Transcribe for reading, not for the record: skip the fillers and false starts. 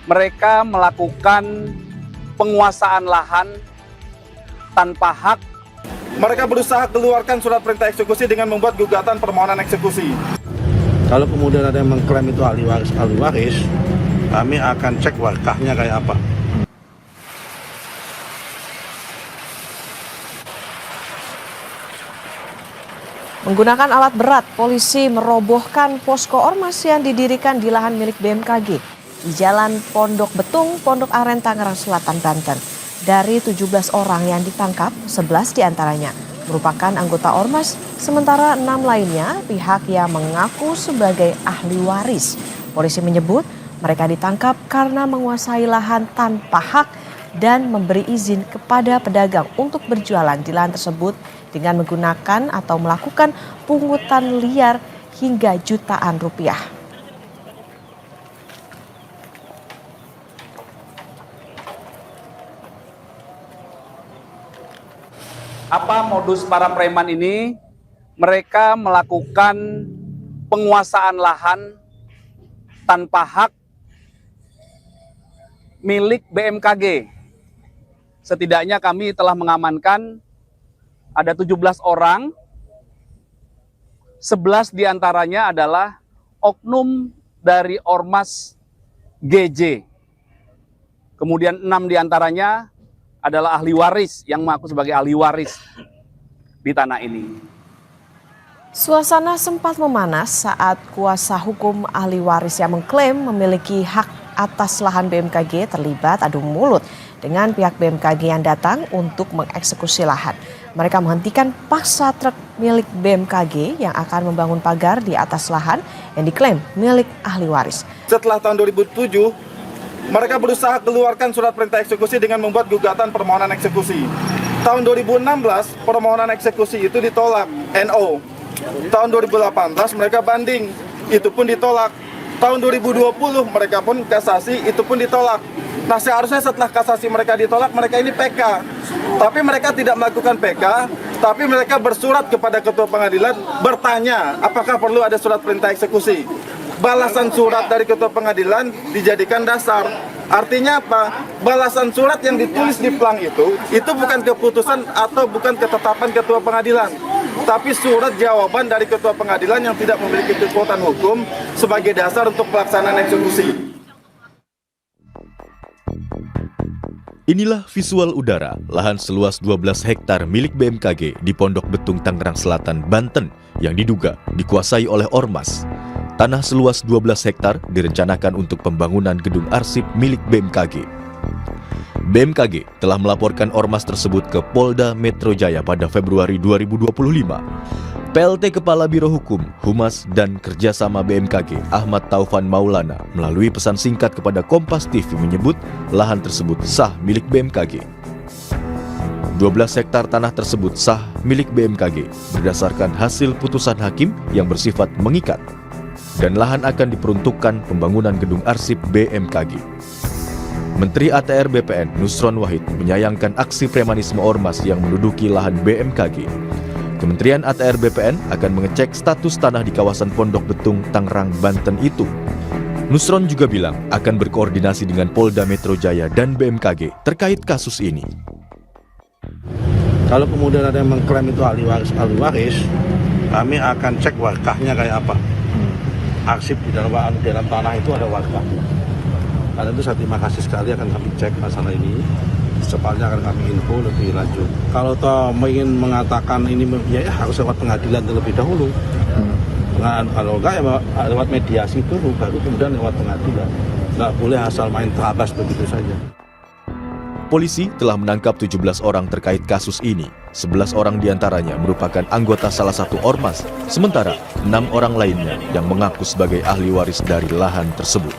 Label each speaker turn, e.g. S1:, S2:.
S1: mereka melakukan penguasaan lahan tanpa hak.
S2: Mereka berusaha keluarkan surat perintah eksekusi dengan membuat gugatan permohonan eksekusi.
S3: Kalau kemudian ada yang mengklaim itu ahli waris, kami akan cek wakahnya kayak apa.
S4: Menggunakan alat berat, polisi merobohkan posko ormas yang didirikan di lahan milik BMKG di Jalan Pondok Betung, Pondok Aren, Tangerang Selatan, Banten. Dari 17 orang yang ditangkap, 11 diantaranya merupakan anggota ormas, sementara 6 lainnya pihak yang mengaku sebagai ahli waris. Polisi menyebut mereka ditangkap karena menguasai lahan tanpa hak dan memberi izin kepada pedagang untuk berjualan di lahan tersebut dengan menggunakan atau melakukan pungutan liar hingga jutaan rupiah.
S1: Apa modus para preman ini? Mereka melakukan penguasaan lahan tanpa hak milik BMKG. Setidaknya kami telah mengamankan ada 17 orang, 11 diantaranya adalah oknum dari Ormas GJ. Kemudian 6 diantaranya adalah ahli waris yang mengaku sebagai ahli waris di tanah ini.
S4: Suasana sempat memanas saat kuasa hukum ahli waris yang mengklaim memiliki hak atas lahan BMKG terlibat adu mulut dengan pihak BMKG yang datang untuk mengeksekusi lahan. Mereka menghentikan paksa truk milik BMKG yang akan membangun pagar di atas lahan yang diklaim milik ahli waris.
S2: Setelah tahun 2007, mereka berusaha keluarkan surat perintah eksekusi dengan membuat gugatan permohonan eksekusi. Tahun 2016, permohonan eksekusi itu ditolak, NO. Tahun 2018 mereka banding, itu pun ditolak. Tahun 2020 mereka pun kasasi, itu pun ditolak. Nah, seharusnya setelah kasasi mereka ditolak, mereka ini PK. Tapi mereka tidak melakukan PK, tapi mereka bersurat kepada ketua pengadilan bertanya apakah perlu ada surat perintah eksekusi. Balasan surat dari ketua pengadilan dijadikan dasar. Artinya apa? Balasan surat yang ditulis di plang itu bukan keputusan atau bukan ketetapan ketua pengadilan, tapi surat jawaban dari ketua pengadilan yang tidak memiliki kekuatan hukum sebagai dasar untuk pelaksanaan eksekusi.
S5: Inilah visual udara lahan seluas 12 hektar milik BMKG di Pondok Betung, Tangerang Selatan, Banten yang diduga dikuasai oleh ormas. Tanah seluas 12 hektar direncanakan untuk pembangunan gedung arsip milik BMKG. BMKG telah melaporkan ormas tersebut ke Polda Metro Jaya pada Februari 2025. PLT Kepala Biro Hukum, Humas, dan Kerjasama BMKG Ahmad Taufan Maulana melalui pesan singkat kepada Kompas TV menyebut lahan tersebut sah milik BMKG. 12 hektar tanah tersebut sah milik BMKG berdasarkan hasil putusan hakim yang bersifat mengikat, dan lahan akan diperuntukkan pembangunan gedung arsip BMKG. Menteri ATR BPN Nusron Wahid menyayangkan aksi premanisme ormas yang menduduki lahan BMKG. Kementerian ATR BPN akan mengecek status tanah di kawasan Pondok Betung, Tangerang, Banten itu. Nusron juga bilang akan berkoordinasi dengan Polda Metro Jaya dan BMKG terkait kasus ini.
S3: Kalau kemudian ada yang mengklaim itu ahli waris, kami akan cek wakahnya kayak apa. Arsip di dalam tanah itu ada wakaf. Karena itu saya terima kasih sekali akan kami cek masalah ini. Secepatnya akan kami info lebih lanjut. Kalau toh ingin mengatakan ini ya harus lewat pengadilan terlebih dahulu. Kalau enggak ya lewat mediasi dulu, baru kemudian lewat pengadilan. Nggak boleh asal main terabas begitu saja.
S5: Polisi telah menangkap 17 orang terkait kasus ini. 11 orang diantaranya merupakan anggota salah satu ormas, sementara 6 orang lainnya yang mengaku sebagai ahli waris dari lahan tersebut.